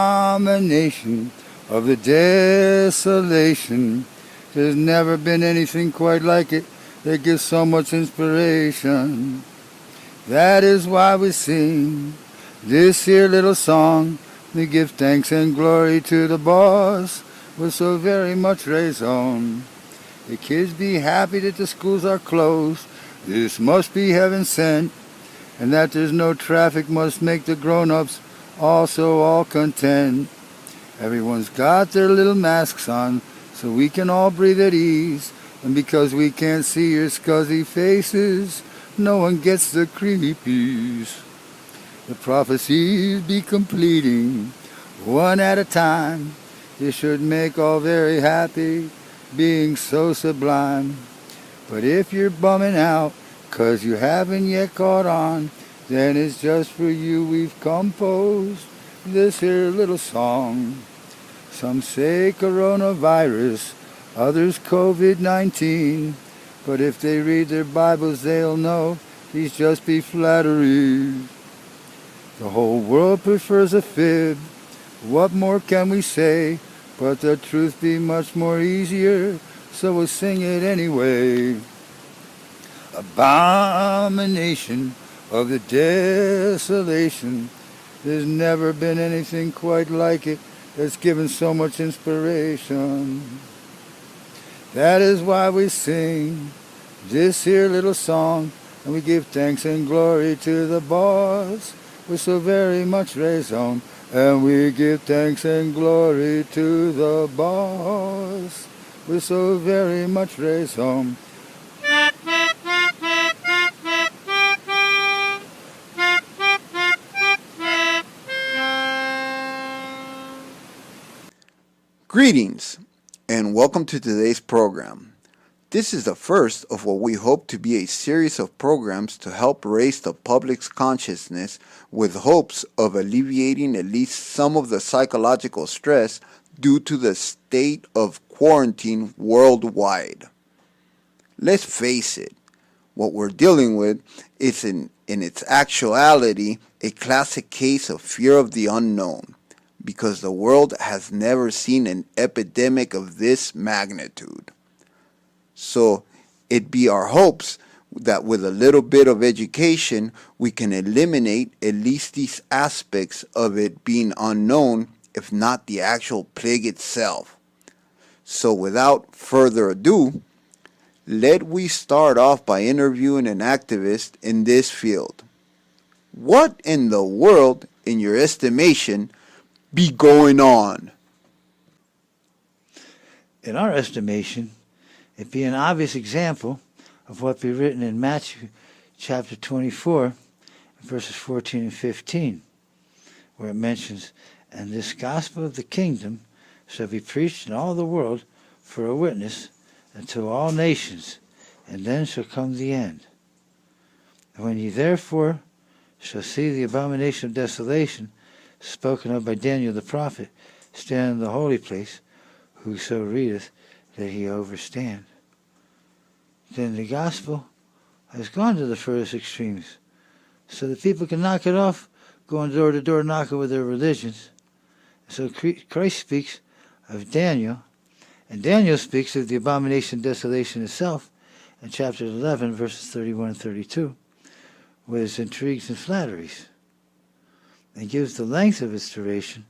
abomination of the desolation. There's never been anything quite like it that gives so much inspiration. That is why we sing this here little song. We give thanks and glory to the boss with so very much raison. The kids be happy that the schools are closed. This must be heaven sent. And that there's no traffic must make the grown-ups also all content. Everyone's got their little masks on so we can all breathe at ease. And because we can't see your scuzzy faces, no one gets the creepies. The prophecies be completing one at a time. This should make all very happy, being so sublime. But if you're bumming out 'cause you haven't yet caught on, then it's just for you we've composed this here little song. Some say coronavirus, others COVID-19, but if they read their Bibles they'll know these just be flatteries. The whole world prefers a fib, what more can we say? But the truth be much more easier, so we'll sing it anyway. Abomination of the desolation. There's never been anything quite like it that's given so much inspiration. That is why we sing this here little song, and we give thanks and glory to the boss with so very much raison. And we give thanks and glory to the boss with so very much raison. Greetings and welcome to today's program. This is the first of what we hope to be a series of programs to help raise the public's consciousness with hopes of alleviating at least some of the psychological stress due to the state of quarantine worldwide. Let's face it, what we're dealing with is in its actuality a classic case of fear of the unknown, because the world has never seen an epidemic of this magnitude. So it be our hopes that with a little bit of education, we can eliminate at least these aspects of it being unknown, if not the actual plague itself. So without further ado, let we start off by interviewing an activist in this field. What in the world, in your estimation, be going on? In our estimation, it be an obvious example of what be written in Matthew chapter 24, verses 14 and 15, where it mentions, "And this gospel of the kingdom shall be preached in all the world for a witness unto all nations, and then shall come the end. And when ye therefore shall see the abomination of desolation, spoken of by Daniel the prophet, stand in the holy place, whoso readeth, that he overstand." Then the gospel has gone to the furthest extremes, so that people can knock it off, going door to door knocking with their religions. So Christ speaks of Daniel, and Daniel speaks of the abomination of desolation itself in chapter 11, verses 31 and 32, with its intrigues and flatteries, and gives the length of its duration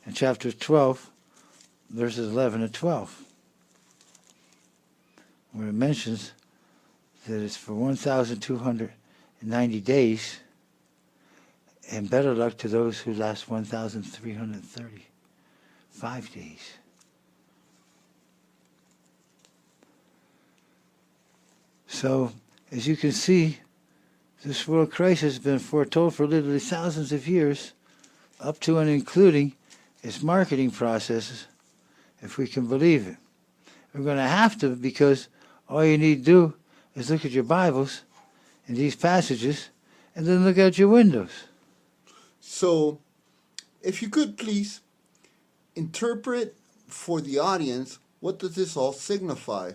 in chapter 12, verses 11 and 12, where it mentions that it's for 1,290 days, and better luck to those who last 1,335 days. So, as you can see, this world crisis has been foretold for literally thousands of years, up to and including its marketing processes, if we can believe it. We're going to have to, because all you need to do is look at your Bibles in these passages and then look out your windows. So, if you could please interpret for the audience, what does this all signify?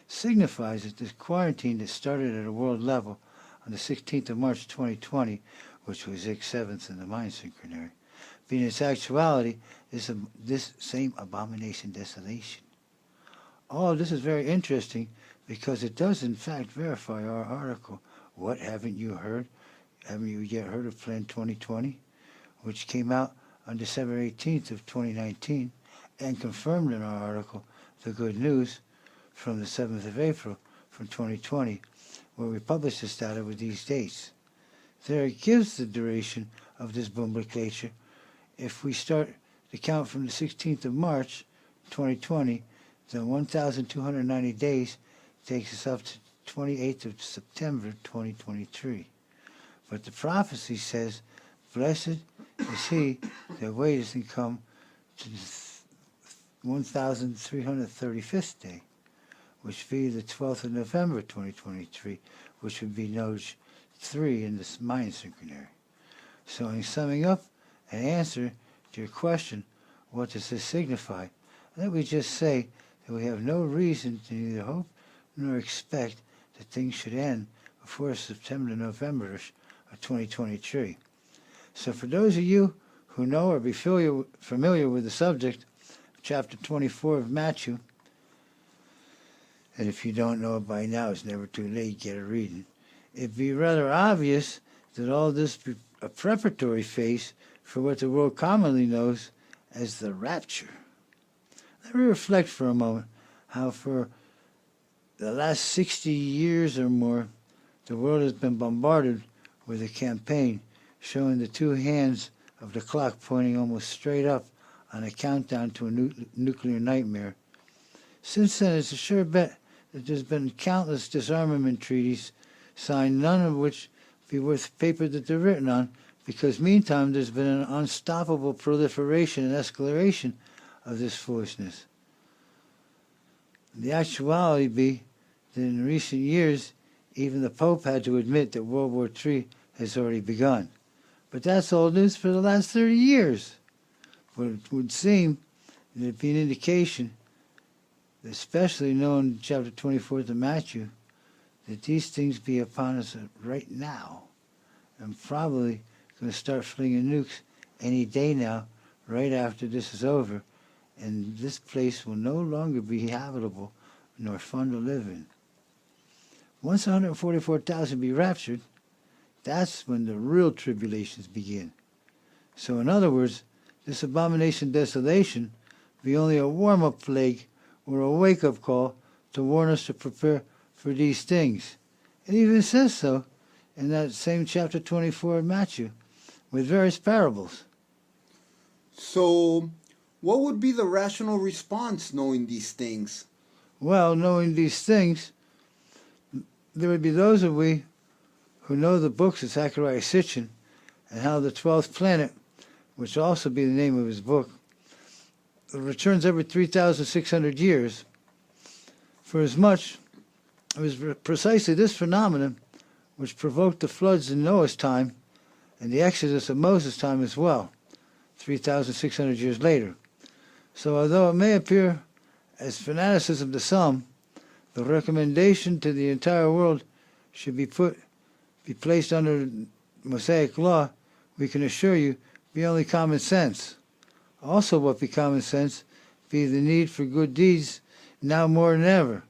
Signifies that this quarantine that started at a world level on the 16th of March 2020 which was Ix 7th in the Mayan Synchronary, but in its actuality is this same abomination desolation. All of this is very interesting because it does in fact verify our article. What, haven't you heard? Haven't you yet heard of Plan 2020, which came out on December 18th of 2019 and confirmed in our article the good news from the 7th of April from 2020, where we published this data with these dates. There it gives the duration of this boomnomenclature. If we start the count from the 16th of March 2020, then 1,290 days takes us up to 28th of September 2023. But the prophecy says, blessed is he that waiteth and come to the 1,335th day, which be the 12th of November 2023, which would be Noj 3 in the Mayan Synchronary. So in summing up and answer to your question, what does this signify? Let me just say that we have no reason to neither hope nor expect that things should end before September to November of 2023. So for those of you who know or be familiar with the subject of chapter 24 of Matthew, and if you don't know it by now, it's never too late, get a reading. It'd be rather obvious that all this be a preparatory phase for what the world commonly knows as the rapture. Let me reflect for a moment how for the last 60 years or more, the world has been bombarded with a campaign showing the two hands of the clock pointing almost straight up on a countdown to a nuclear nightmare. Since then, it's a sure bet that there's been countless disarmament treaties signed, none of which be worth paper that they're written on, because meantime there's been an unstoppable proliferation and escalation of this foolishness. The actuality be that in recent years, even the Pope had to admit that World War III has already begun. But that's old news for the last 30 years. But it would seem that it'd be an indication, especially known in chapter 24 of Matthew, that these things be upon us right now. And probably going to start flinging nukes any day now, right after this is over. And this place will no longer be habitable nor fun to live in. Once 144,000 be raptured, that's when the real tribulations begin. So in other words, this abomination desolation be only a warm-up plague or a wake-up call to warn us to prepare for these things. It even says so in that same chapter 24 of Matthew, with various parables. So, what would be the rational response knowing these things? Well, knowing these things, there would be those of we who know the books of Zechariah Sitchin and how the 12th planet, which will also be the name of his book, returns every 3,600 years. For as much, it was precisely this phenomenon which provoked the floods in Noah's time and the Exodus of Moses' time as well, 3,600 years later. So although it may appear as fanaticism to some, the recommendation to the entire world should be placed under Mosaic law, we can assure you, be only common sense. Also what be common sense be the need for good deeds now more than ever.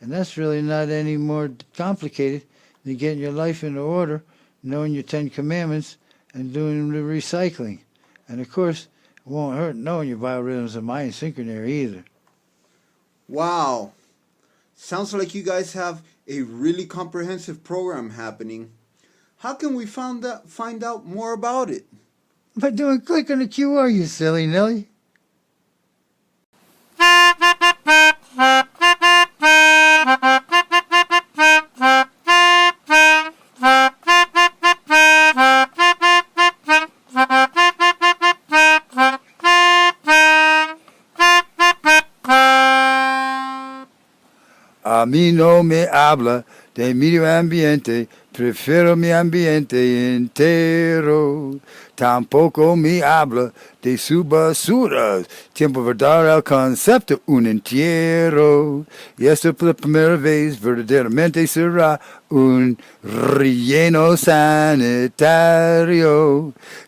And that's really not any more complicated than getting your life into order, knowing your 10 Commandments, and doing the recycling. And of course, it won't hurt knowing your biorhythms of Mayan Synchronary either. Wow. Sounds like you guys have a really comprehensive program happening. How can we find out more about it? By doing click on the QR, you silly Nelly. A mí no me habla de medio ambiente, prefiero mi ambiente entero. tampoco me habla de sus basuras. Tiempo de dar el concepto un entierro. Y esto por la primera vez verdaderamente será un relleno sanitario.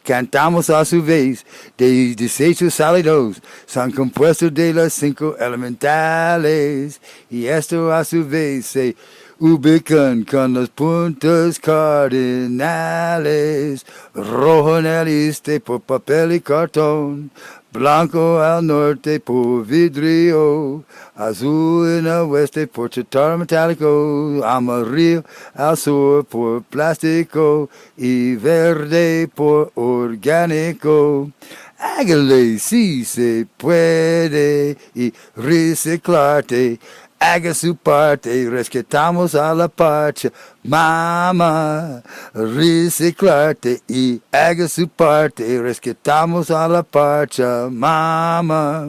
Cantamos a su vez de desechos sólidos. Son compuestos de los 5 elementales. Y esto a su vez se ubican con los puntos cardinales. Rojo en el este por papel y cartón. Blanco al norte por vidrio. Azul en el oeste por chatarra metálico. Amarillo al sur por plástico. Y verde por orgánico. Hágale si se puede y reciclarte. Haga su parte, rescatamos a la Pacha, mamá. Reciclarte y haga su parte, rescatamos a la Pacha, mamá.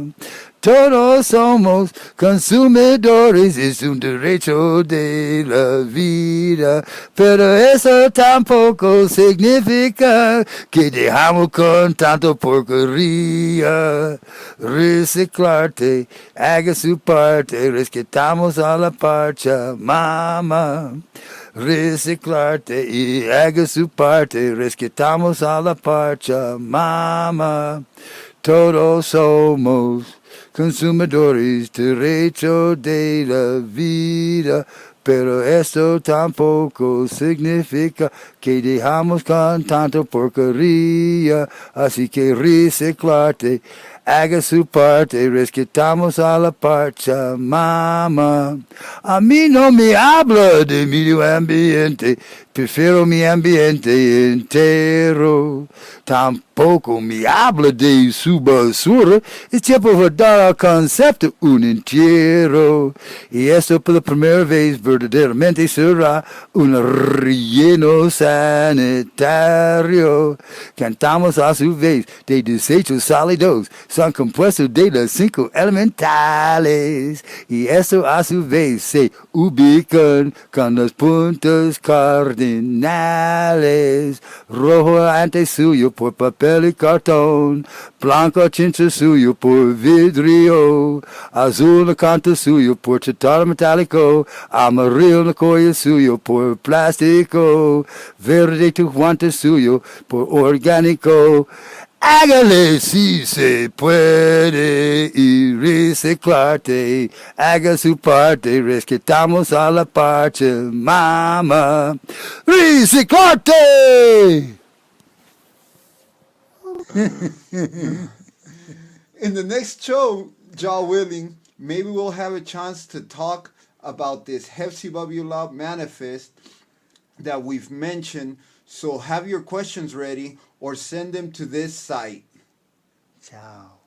Todos somos consumidores, es un derecho de la vida, pero eso tampoco significa que dejamos con tanto porquería. Reciclarte, haga su parte, rescatamos a la Pacha, mamá. Reciclarte y haga su parte, rescatamos a la Pacha, mamá. Todos somos consumidores, derecho de la vida, pero esto tampoco significa que dejamos con tanto porquería, así que reciclarte, haga su parte, rescatamos a la Pachamama. A mí no me habla de medio ambiente, prefiero mi ambiente entero. Tampoco me habla de su basura, es tiempo de dar al concepto un entierro. Y esto por la primera vez verdaderamente será un relleno sanitario. Cantamos a su vez de desechos sólidos, son compuestos de los 5 elementales. Y esto a su vez se ubican con los puntos cardinales. Rojo ante suyo por papel y cartón, blanco chincha suyo por vidrio, azul el canto suyo por chatarra metálico, amarillo la colla suyo por plástico, verde tu guante suyo por orgánico. Hágale si se puede y reciclarte. Haga su parte, rescatamos a la Pachamama. ¡Reciclarte! In the next show, God willing, maybe we'll have a chance to talk about this Hefzibah-Beulah manifest that we've mentioned. So have your questions ready or send them to this site. Ciao.